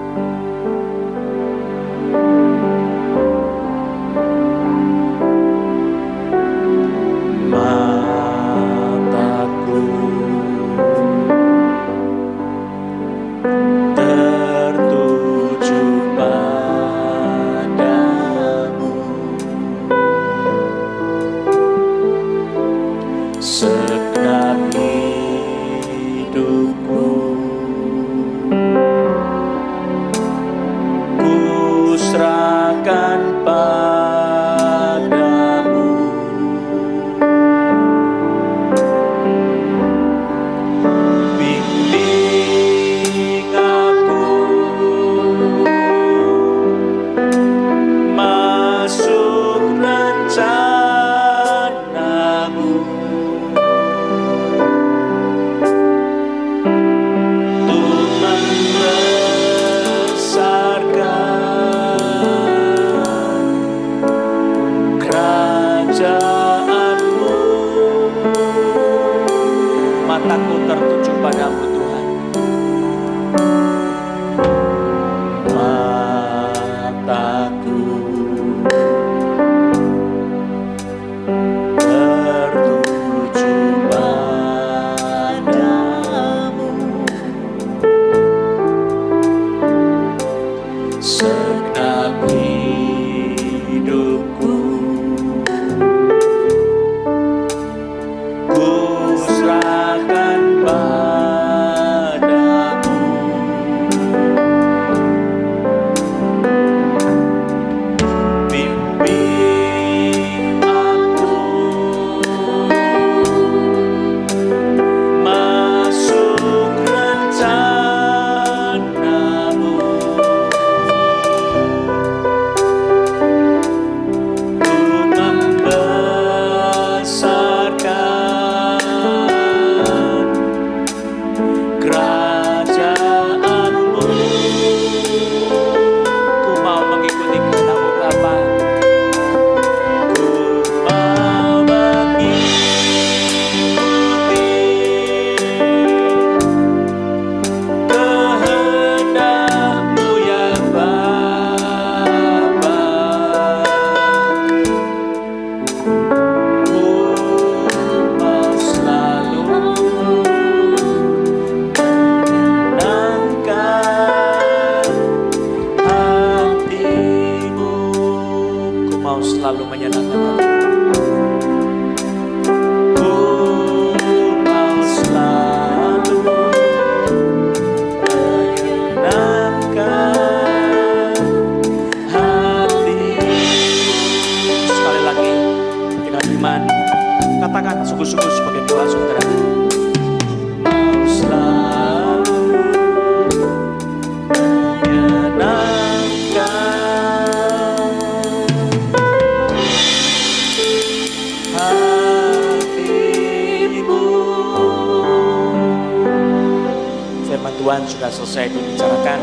Sudah selesai dibicarakan,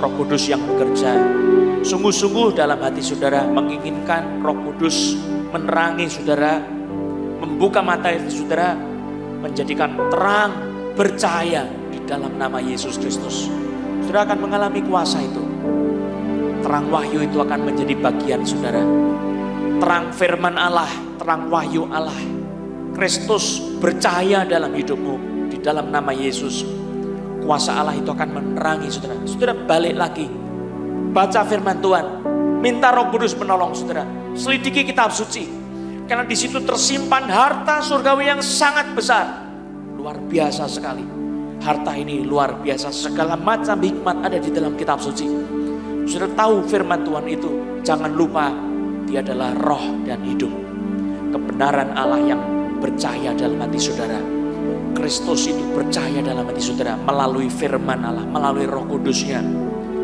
Roh Kudus yang bekerja. Sungguh-sungguh dalam hati saudara menginginkan Roh Kudus menerangi saudara, membuka mata hati saudara, menjadikan terang, bercahaya di dalam nama Yesus Kristus. Saudara akan mengalami kuasa itu. Terang wahyu itu akan menjadi bagian saudara. Terang firman Allah, terang wahyu Allah, Kristus bercahaya dalam hidupmu di dalam nama Yesus. kuasa Allah itu akan menerangi saudara. Saudara balik lagi, baca firman Tuhan, minta Roh Kudus menolong saudara. Selidiki kitab suci, karena di situ tersimpan harta surgawi yang sangat besar, luar biasa sekali. Harta ini luar biasa, segala macam hikmat ada di dalam kitab suci. Saudara tahu firman Tuhan itu, jangan lupa dia adalah roh dan hidup. Kebenaran Allah yang bercahaya dalam hati saudara. Kristus itu bercahaya dalam hati saudara melalui firman Allah, melalui Roh Kudusnya.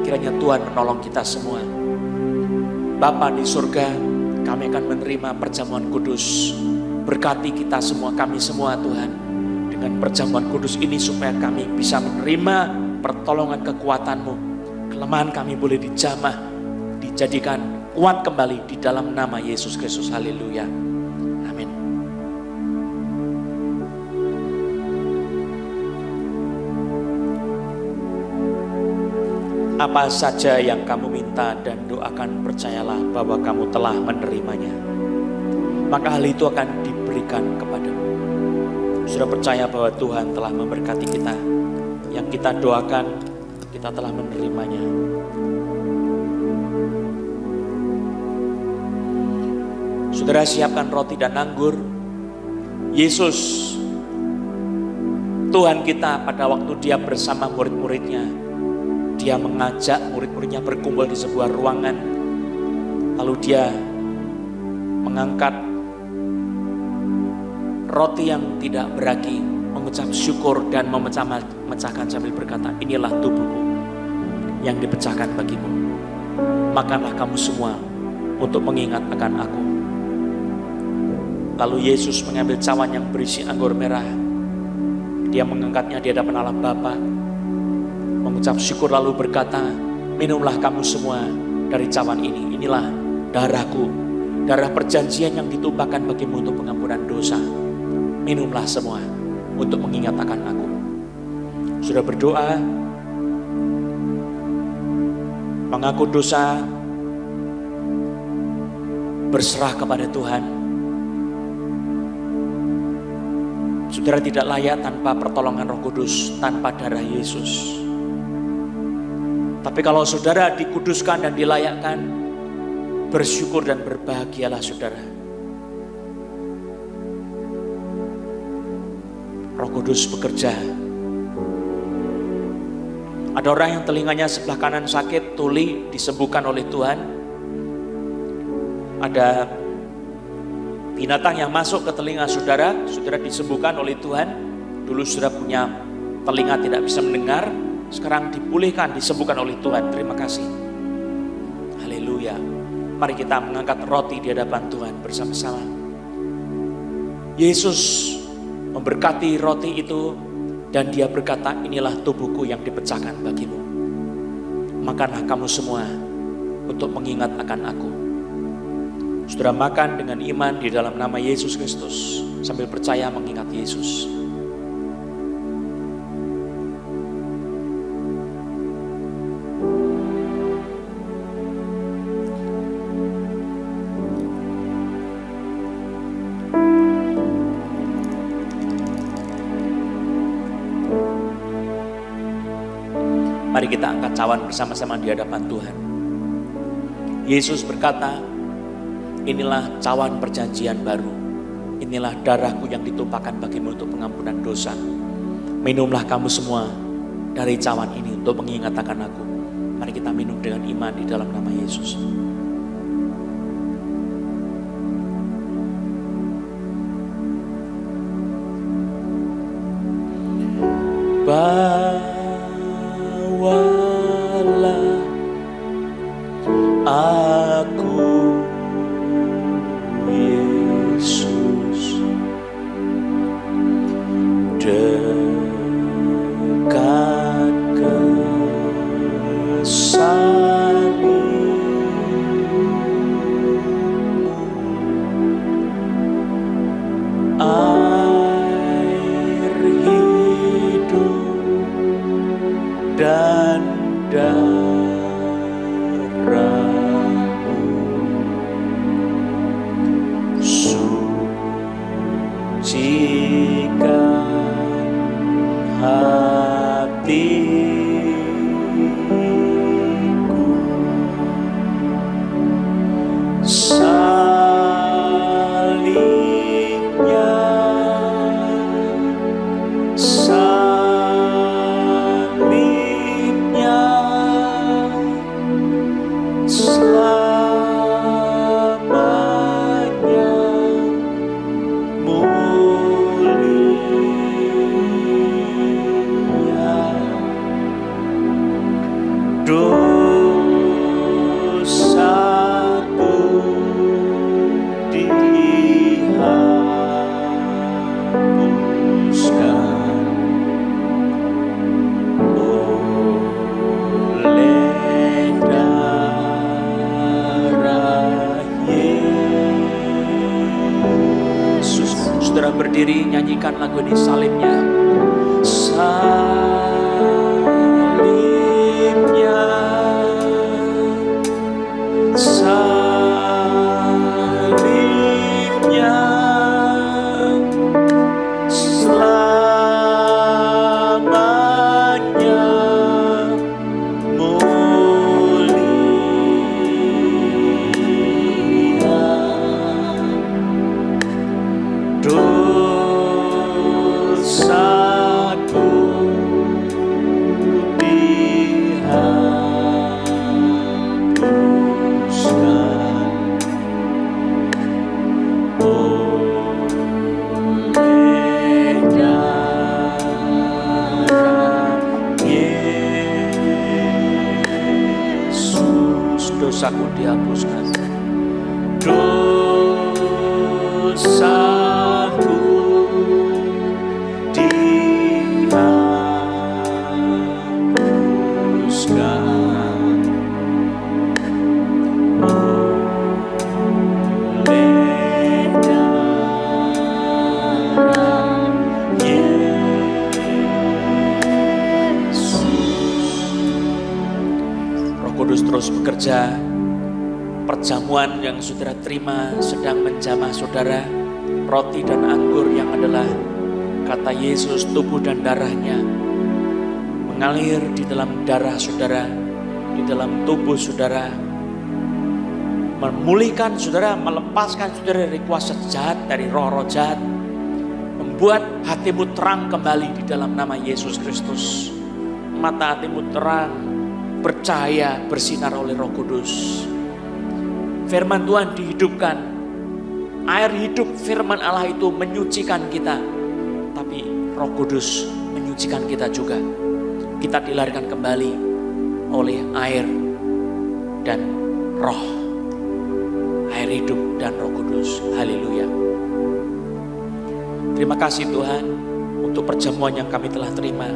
Kiranya Tuhan menolong kita semua. Bapa di surga, kami akan menerima perjamuan kudus. Berkati kita semua, kami semua Tuhan, dengan perjamuan kudus ini supaya kami bisa menerima pertolongan kekuatan-Mu. Kelemahan kami boleh dijamah, dijadikan kuat kembali di dalam nama Yesus Kristus. Haleluya. Amin. Apa saja yang kamu minta dan doakan, percayalah bahwa kamu telah menerimanya, maka hal itu akan diberikan kepadamu. Sudah percaya bahwa Tuhan telah memberkati kita. Yang kita doakan, kita telah menerimanya. Saudara siapkan roti dan anggur. Yesus, Tuhan kita pada waktu dia bersama murid-muridnya, dia mengajak murid-muridnya berkumpul di sebuah ruangan. Lalu dia mengangkat roti yang tidak beragi, mengucap syukur dan memecahkan sambil berkata, inilah tubuhku yang dipecahkan bagimu. Makanlah kamu semua untuk mengingat akan aku. Lalu Yesus mengambil cawan yang berisi anggur merah. Dia mengangkatnya di hadapan Allah Bapa, mengucap syukur lalu berkata, minumlah kamu semua dari cawan ini. Inilah darahku, darah perjanjian yang ditumpahkan bagimu untuk pengampunan dosa. Minumlah semua untuk mengingat akan aku. Sudah berdoa, mengaku dosa, berserah kepada Tuhan. Saudara tidak layak tanpa pertolongan Roh Kudus, tanpa darah Yesus. Tapi kalau saudara dikuduskan dan dilayakkan, bersyukur dan berbahagialah saudara. Roh Kudus bekerja. Ada orang yang telinganya sebelah kanan sakit, tuli, disembuhkan oleh Tuhan. Ada binatang yang masuk ke telinga saudara, saudara disembuhkan oleh Tuhan. Dulu saudara punya telinga tidak bisa mendengar, sekarang dipulihkan, disembuhkan oleh Tuhan. Terima kasih. Haleluya. Mari kita mengangkat roti di hadapan Tuhan bersama-sama. Yesus memberkati roti itu dan dia berkata, inilah tubuhku yang dipecahkan bagimu. Makanlah kamu semua untuk mengingat akan aku. Saudara makan dengan iman di dalam nama Yesus Kristus sambil percaya mengingat Yesus. Mari kita angkat cawan bersama-sama di hadapan Tuhan. Yesus berkata, inilah cawan perjanjian baru. Inilah darahku yang ditumpahkan bagimu untuk pengampunan dosa. Minumlah kamu semua dari cawan ini untuk mengingat akan aku. Mari kita minum dengan iman di dalam nama Yesus. Bawalah aku, Yesus, dekat ke salibmu, air hidup dan darahmu sucikan hati. berdiri, nyanyikan lagu ini, salibnya. Salibnya, salibnya, selamanya mulia. Dosaku dihapuskan oleh darah Yesus. Dosaku dihapuskan. Dosaku dihapuskan oleh darah Yesus. Roh Kudus terus bekerja. Perjamuan yang saudara terima sedang menjamah saudara, roti dan anggur yang adalah kata Yesus, tubuh dan darahnya, mengalir di dalam darah saudara, di dalam tubuh saudara, memulihkan saudara, melepaskan saudara dari kuasa jahat, dari roh-roh jahat, membuat hatimu terang kembali di dalam nama Yesus Kristus. Mata hatimu terang, bercahaya, bersinar oleh Roh Kudus. Firman Tuhan dihidupkan. Air hidup firman Allah itu menyucikan kita. Tapi Roh Kudus menyucikan kita juga. Kita dilahirkan kembali oleh air dan roh. Air hidup dan Roh Kudus. Haleluya. Terima kasih Tuhan untuk perjamuan yang kami telah terima.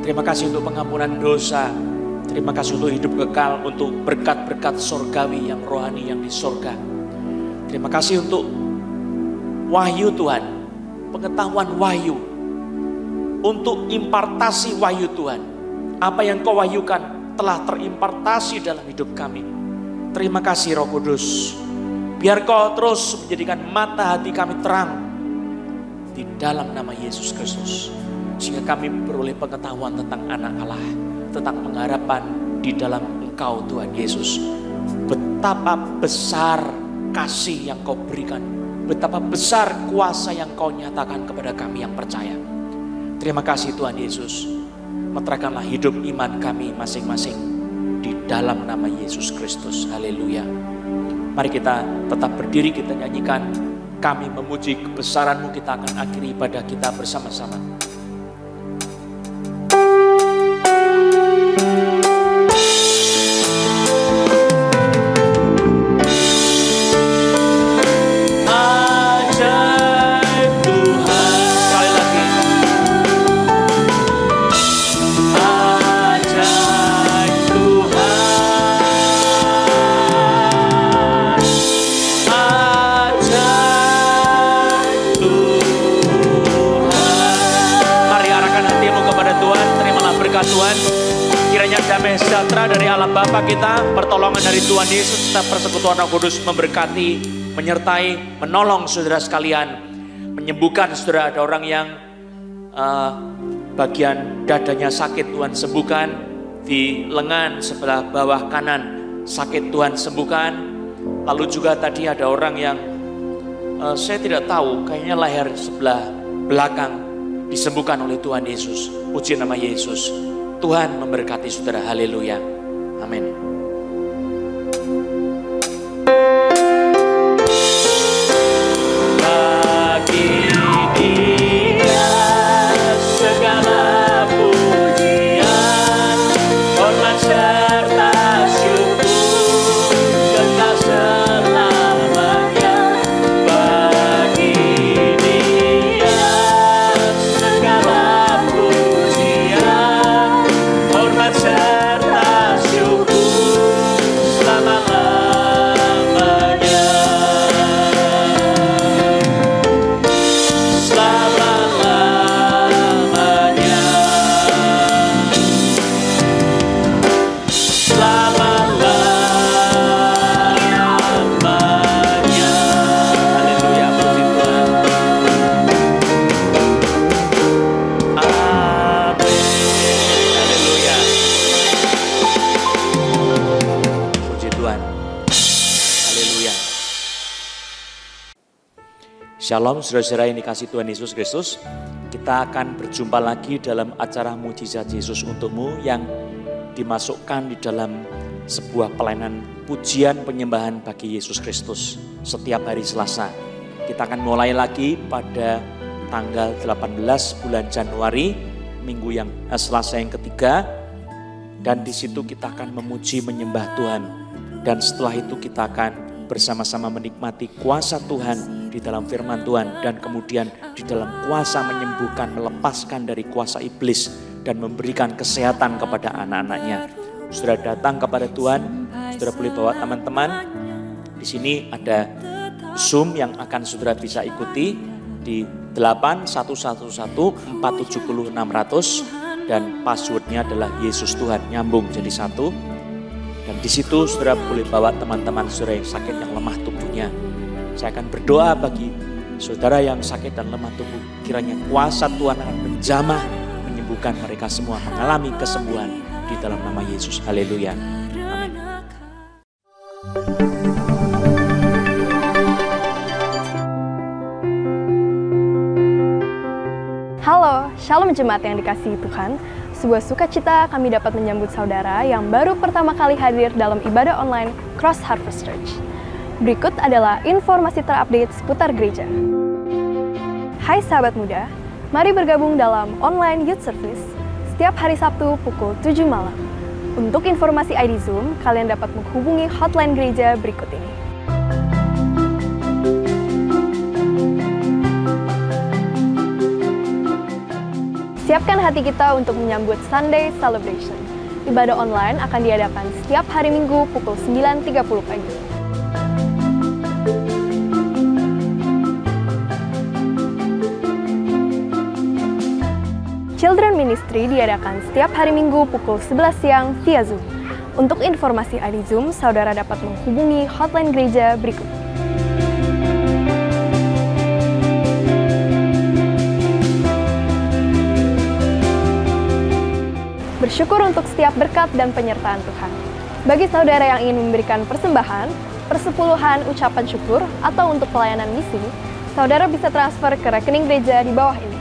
Terima kasih untuk pengampunan dosa. Terima kasih untuk hidup kekal, untuk berkat-berkat sorgawi yang rohani yang di sorga. Terima kasih untuk wahyu Tuhan, pengetahuan wahyu, untuk impartasi wahyu Tuhan. Apa yang Kau wahyukan telah terimpartasi dalam hidup kami. Terima kasih Roh Kudus. Biar Kau terus menjadikan mata hati kami terang di dalam nama Yesus Kristus. Sehingga kami beroleh pengetahuan tentang anak Allah, tentang pengharapan di dalam Engkau Tuhan Yesus. Betapa besar kasih yang Kau berikan, betapa besar kuasa yang Kau nyatakan kepada kami yang percaya. Terima kasih Tuhan Yesus. Meterangkanlah hidup iman kami masing-masing di dalam nama Yesus Kristus. Haleluya. Mari kita tetap berdiri, kita nyanyikan Kami Memuji Kebesaran-Mu. Kita akan akhiri ibadah kita bersama-sama. Tuhan, kiranya damai sejahtera dari Allah Bapa kita, pertolongan dari Tuhan Yesus, serta persekutuan Roh Kudus memberkati, menyertai, menolong saudara sekalian, menyembuhkan saudara. Ada orang yang bagian dadanya sakit Tuhan sembuhkan, di lengan sebelah bawah kanan sakit Tuhan sembuhkan. Lalu juga tadi ada orang yang saya tidak tahu, kayaknya leher sebelah belakang disembuhkan oleh Tuhan Yesus. Puji nama Yesus. Tuhan memberkati saudara, haleluya, amin. Shalom saudara-saudara yang dikasihi Tuhan Yesus Kristus. Kita akan berjumpa lagi dalam acara Mujizat Yesus Untukmu yang dimasukkan di dalam sebuah pelayanan pujian penyembahan bagi Yesus Kristus setiap hari Selasa. Kita akan mulai lagi pada tanggal 18 bulan Januari, minggu yang Selasa yang ketiga, dan di situ kita akan memuji menyembah Tuhan. Dan setelah itu kita akan bersama-sama menikmati kuasa Tuhan di dalam firman Tuhan, dan kemudian di dalam kuasa menyembuhkan, melepaskan dari kuasa iblis dan memberikan kesehatan kepada anak-anaknya. Saudara datang kepada Tuhan, saudara boleh bawa teman-teman. Di sini ada Zoom yang akan saudara bisa ikuti di 8111470600 dan passwordnya adalah Yesus Tuhan, nyambung jadi satu. Dan di situ saudara boleh bawa teman-teman saudara yang sakit, yang lemah tubuhnya. Saya akan berdoa bagi saudara yang sakit dan lemah tubuh. Kiranya kuasa Tuhan akan menjamah, menyembuhkan mereka semua, mengalami kesembuhan di dalam nama Yesus. Haleluya. Amin. Halo, Shalom Jemaat yang dikasihi Tuhan. Sebuah sukacita kami dapat menyambut saudara yang baru pertama kali hadir dalam ibadah online Cross Harvest Church. Berikut adalah informasi terupdate seputar gereja. Hai sahabat muda, mari bergabung dalam online youth service setiap hari Sabtu pukul 7 malam. Untuk informasi ID Zoom, kalian dapat menghubungi hotline gereja berikut ini. Siapkan hati kita untuk menyambut Sunday Celebration. Ibadah online akan diadakan setiap hari Minggu pukul 9.30 pagi. Children Ministry diadakan setiap hari Minggu pukul 11 siang via Zoom. Untuk informasi ID Zoom, saudara dapat menghubungi hotline gereja berikut. Bersyukur untuk setiap berkat dan penyertaan Tuhan. Bagi saudara yang ingin memberikan persembahan, persepuluhan, ucapan syukur, atau untuk pelayanan misi, saudara bisa transfer ke rekening gereja di bawah ini.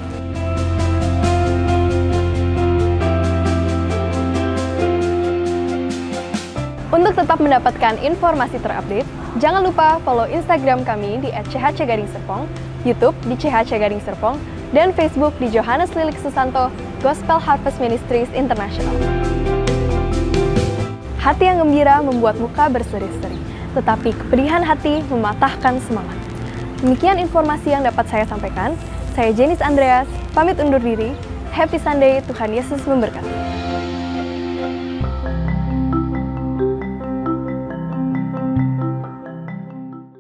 Untuk tetap mendapatkan informasi terupdate, jangan lupa follow Instagram kami di @chhc_serpong, YouTube di chhc_serpong, dan Facebook di Johannes Lilik Susanto Gospel Harvest Ministries International. Hati yang gembira membuat muka berseri-seri, tetapi kepedihan hati mematahkan semangat. Demikian informasi yang dapat saya sampaikan. Saya Jenis Andreas, pamit undur diri. Happy Sunday, Tuhan Yesus memberkati.